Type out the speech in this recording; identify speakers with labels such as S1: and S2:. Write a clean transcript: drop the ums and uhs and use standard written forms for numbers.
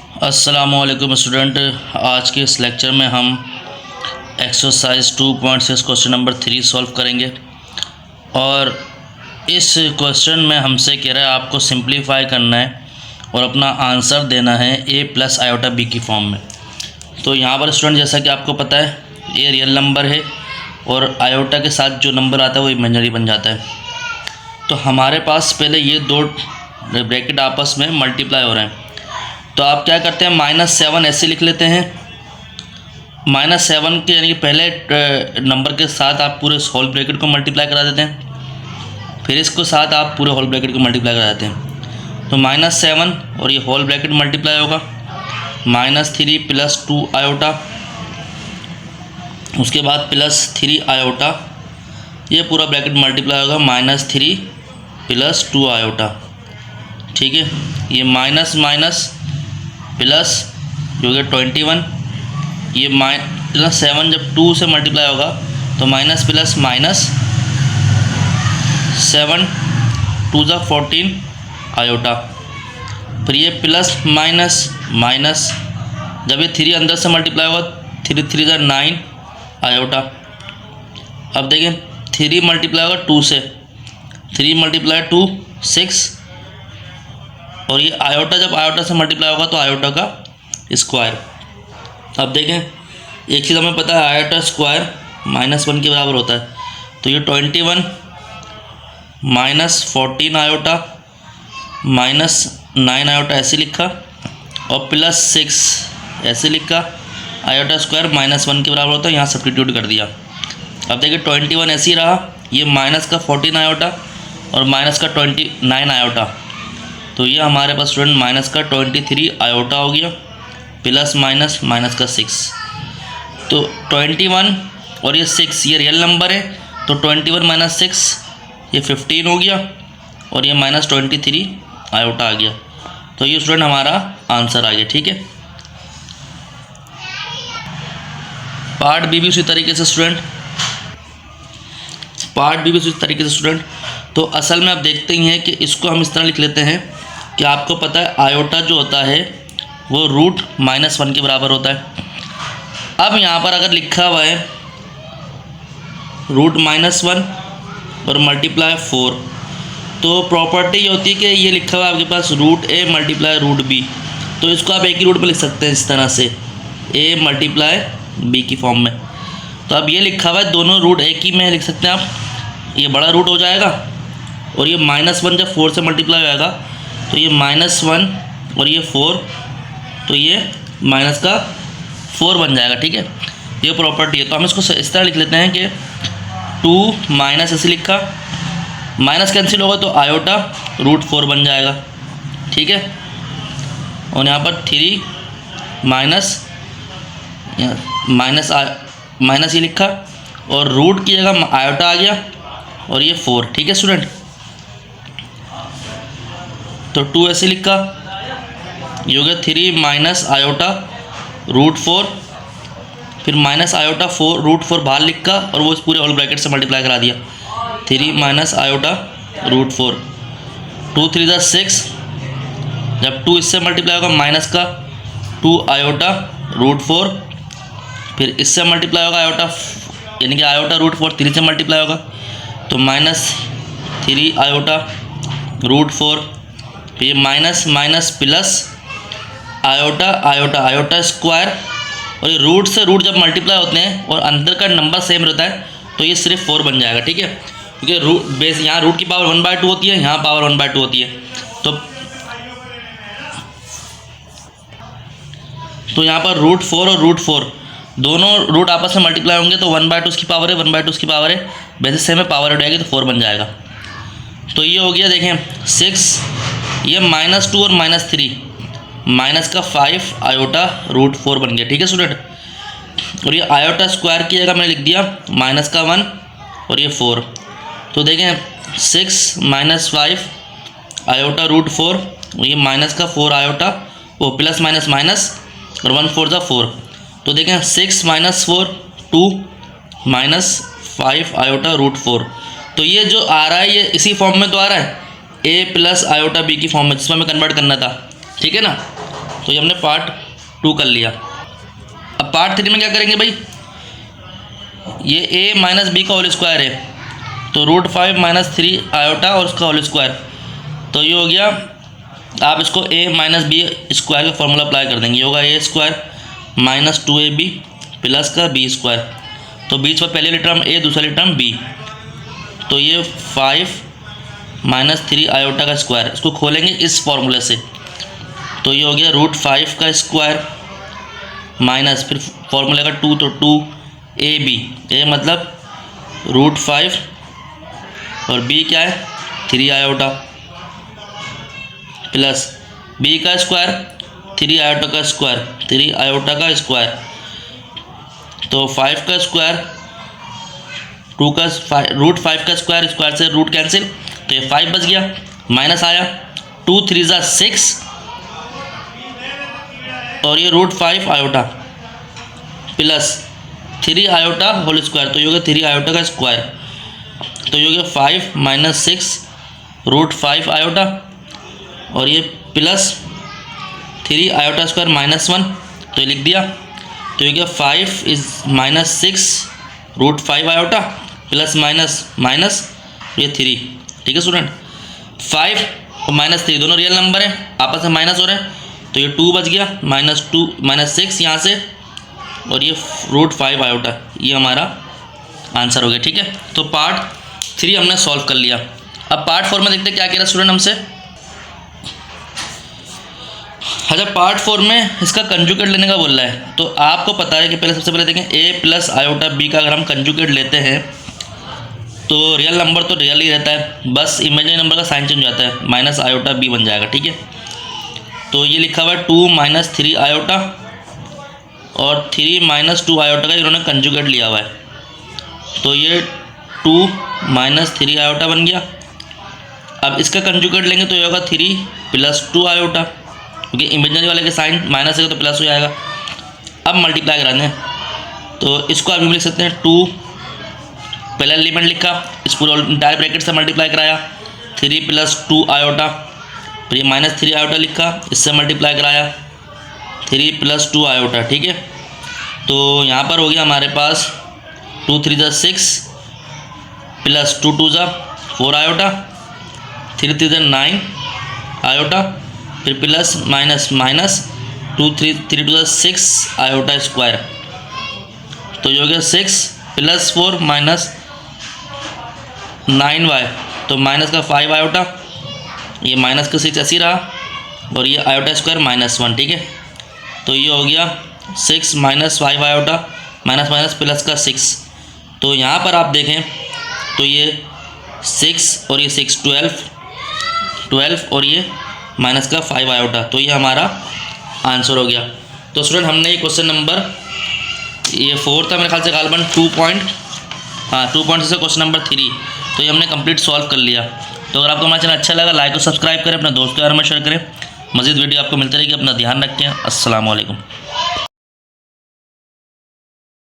S1: अस्सलामुअलैकुम स्टूडेंट। आज के इस लेक्चर में हम एक्सरसाइज 2.6 क्वेश्चन नंबर 3 सॉल्व करेंगे और इस क्वेश्चन में हमसे कह रहा है आपको सिंप्लीफाई करना है और अपना आंसर देना है a प्लस आयोटा b की फॉर्म में। तो यहाँ पर स्टूडेंट जैसा कि आपको पता है ये रियल नंबर है और आयोटा के साथ जो नंबर आता है वो इमेजिनरी बन जाता है। तो हमारे पास पहले ये दो ब्रैकेट आपस में मल्टीप्लाई हो रहे हैं, तो आप क्या करते हैं -7 ऐसे लिख लेते हैं। -7 के यानी कि पहले नंबर के साथ आप पूरे होल ब्रैकेट को मल्टीप्लाई करा देते हैं, फिर इसको साथ आप पूरे होल ब्रैकेट को मल्टीप्लाई करा देते हैं। तो -7 और ये होल ब्रैकेट मल्टीप्लाई होगा, -3 + 2 आयोटा, उसके बाद +3 आयोटा, ये पूरा ब्रैकेट मल्टीप्लाई होगा -3 + 2 आयोटा। ठीक है, ये माइनस माइनस प्लस जो कि 21, ये -7 जब 2 से मल्टीप्लाई होगा तो माइनस प्लस माइनस 7 2 × 14 आयोटा, फिर ये प्लस माइनस माइनस, जब ये 3 अंदर से मल्टीप्लाई होगा 3 3 × 9 आयोटा। अब देखें 3 मल्टीप्लाई होगा 2 से, 3 × 2 6, और ये आयोटा जब आयोटा से मल्टीप्लाई होगा तो आयोटा का स्क्वायर। अब देखें एक चीज़ हमें पता है, आयोटा स्क्वायर -1 के बराबर होता है। तो ये 21 -14 आयोटा -9 आयोटा ऐसे लिखा और +6 ऐसे लिखा। आयोटा स्क्वायर -1 के बराबर होता है, यहाँ सब्स्टिट्यूट कर दिया। अब देखिए 21 ऐसे ही रहा, ये -14 आयोटा और -29 आयोटा, तो ये हमारे पास स्टूडेंट -23 आयोटा हो गया, प्लस माइनस -6। तो 21 और ये 6 ये रियल नंबर है, तो 21 - 6 ये 15 हो गया और ये -23 आयोटा आ गया। तो ये स्टूडेंट हमारा आंसर आ गया। ठीक है, पार्ट बी भी उसी तरीके से स्टूडेंट, तो असल में आप देखते ही हैं कि इसको हम इस तरह लिख लेते हैं कि आपको पता है आयोटा जो होता है वो √-1 के बराबर होता है। अब यहाँ पर अगर लिखा हुआ है √-1 और मल्टीप्लाई 4, तो प्रॉपर्टी ये होती है कि ये लिखा हुआ है आपके पास √a × √b, तो इसको आप एक ही रूट में लिख सकते हैं इस तरह से, a × b की फॉर्म में। तो अब ये लिखा हुआ है दोनों रूट एक ही में लिख सकते हैं आप, ये बड़ा रूट हो जाएगा और ये -1 जब 4 से मल्टीप्लाई होगा तो ये -1 और ये 4, तो ये -4 बन जाएगा। ठीक है, ये प्रॉपर्टी है। तो हम इसको इस तरह लिख लेते हैं कि 2 माइनस ऐसे लिखा, माइनस कैंसिल होगा तो आयोटा √4 बन जाएगा। ठीक है, और यहाँ पर 3 माइनस ये लिखा और रूट की जगह आयोटा आ गया और ये 4। ठीक है स्टूडेंट, तो 2 ऐसे लिखा, ये हो गया 3 माइनस आयोटा √4, फिर माइनस आयोटा 4 √4 बाहर लिखा और वो इस पूरे होल ब्रैकेट से मल्टीप्लाई करा दिया, 3 माइनस आयोटा √4, 2 3 × 6, जब 2 इससे मल्टीप्लाई होगा माइनस का 2 आयोटा √4, फिर इससे मल्टीप्लाई होगा आयोटा, यानी कि आयोटा √4 3 से मल्टीप्लाई होगा तो -3 आयोटा √4, फिर ये minus minus plus iota square, और ये रूट से रूट जब मल्टीप्लाई होते हैं और अंदर का नंबर सेम रहता है तो ये सिर्फ 4 बन जाएगा। ठीक है, क्योंकि रूट बेस यहाँ रूट की पावर 1/2 होती है, यहाँ पावर 1/2 होती है, तो यहाँ पर √4 और √4 दोनों रूट आपस में मल्टीप्लाई होंगे तो 1/2 उसकी पावर है, 1/2 उसकी पावर है, बेसिस सेम में पावर उठ जाएगी तो 4 बन जाएगा। तो ये हो गया, देखें 6, ये -2 और -3, -5 आयोटा √4 बन गया। ठीक है स्टूडेंट, और ये आयोटा स्क्वायर की जगह मैंने लिख दिया -1 और ये 4, तो देखें 6 -5 आयोटा √4, ये -4 आयोटा, वो प्लस माइनस माइनस और 1 4 × 4, तो देखें 6 - 4 2 -5 आयोटा √4, तो ये जो आ रहा है ये इसी फॉर्म में तो आ रहा है, a + आयोटा b की फॉर्म में, जिसमें हमें कन्वर्ट करना था। ठीक है ना, तो ये हमने पार्ट 2 कर लिया। अब पार्ट 3 में क्या करेंगे भाई, ये a माइनस बी का होल स्क्वायर है, तो √5 माइनस 3 आयोटा और उसका होल स्क्वायर, तो ये हो गया। आप इसको a माइनस बी स्क्वायर का फॉर्मूला अप्लाई कर देंगे, ये होगा a square minus 2ab plus का b स्क्वायर, तो बीच में पहले टर्म a दूसरा टर्म b, तो ये 5 माइनस 3 आयोटा का स्क्वायर, इसको खोलेंगे इस फॉर्मूले से, तो ये हो गया √5 का स्क्वायर माइनस फिर फॉर्मूले का 2, तो 2ab, a मतलब √5 और b क्या है 3 आयोटा प्लस b का स्क्वायर 3 आयोटा का स्क्वायर, 3 आयोटा का स्क्वायर, तो 5 का स्क्वायर 2 का √5 का स्क्वायर, स्क्वायर से रूट कैंसिल, तो ये 5 बच गया, माइनस आया 2 3 ज़ा 6 और ये √5 iota plus 3 iota whole square, तो ये हो गया 3 आयोटा का स्क्वायर, तो ये हो गया 5 माइनस 6 √5 आयोटा और ये प्लस 3 आयोटा स्क्वायर माइनस 1, तो ये लिख दिया, तो ये हो गया 5 is minus 6 √5 iota plus minus minus ये 3। ठीक है स्टूडेंट, 5 और माइनस 3 दोनों रियल नंबर हैं, आपस में माइनस हो रहे हैं, तो ये 2 बच गया, माइनस 6 यहाँ से और ये √5 आयोटा, ये हमारा आंसर हो गया। ठीक है, तो पार्ट 3 हमने सॉल्व कर लिया। अब पार्ट 4 में देखते हैं क्या कह रहा है स्टूडेंट हमसे। अच्छा, पार्ट 4 में इसका कंजुगेट लेने का बोल रहा है, तो आपको पता है कि पहले सबसे पहले देखें a प्लस आयोटा b का अगर हम कंजुगेट लेते हैं तो रियल नंबर तो रियल ही रहता है, बस इमेजिनरी नंबर का साइन चेंज हो जाता है, माइनस आयोटा b बन जाएगा। ठीक है, तो ये लिखा हुआ है 2 माइनस 3 आयोटा और 3 माइनस 2 आयोटा का इन्होंने कंजुगेट लिया हुआ है, तो ये 2 माइनस 3 आयोटा बन गया। अब इसका कंजुगेट लेंगे तो ये होगा 3 प्लस 2 आयोटा, क्योंकि इमेजिनरी वाले के साइन माइनस है तो प्लस हो जाएगा। अब मल्टीप्लाई कराने हैं, तो इसको आप लिख सकते हैं 2 पहला एलिमेंट लिखा, इस पूरे डायरेक्ट ब्रैकेट से मल्टीप्लाई कराया 3 प्लस 2 आयोटा, फिर ये माइनस 3 आयोटा लिखा, इससे मल्टीप्लाई कराया 3 प्लस 2 आयोटा। ठीक है, तो यहाँ पर हो गया हमारे पास 2 3 ज़ा 6 प्लस 2 2 ज़ा 4 आयोटा, 3 3 ज़ा 9 आयोटा, फिर प्लस माइनस माइनस 2 3 2 ज़ा 6 आयोटा स्क्वायर, तो ये हो गया 6 प्लस 4 माइनस 9y, तो माइनस का 5 आयोटा, ये माइनस का 6 ऐसी रहा और ये आयोटा स्क्वायर -1। ठीक है, तो ये हो गया 6 minus 5 iota minus minus plus का 6, तो यहाँ पर आप देखें तो ये 6 और ये 6 12 और ये माइनस का 5 आयोटा, तो ये हमारा आंसर हो गया। तो स्टूडेंट हमने ये क्वेश्चन नंबर ये 4 था मेरे ख्याल से गालबन 2 से क्वेश्चन नंबर 3, तो ये हमने कंप्लीट सॉल्व कर लिया। तो अगर आपको हमारा चैनल अच्छा लगा लाइक और सब्सक्राइब करें, अपने दोस्तों के बारे में शेयर करें, मज़ीद वीडियो आपको मिलती रहेगी। अपना ध्यान रखें, अस्सलाम वालेकुम।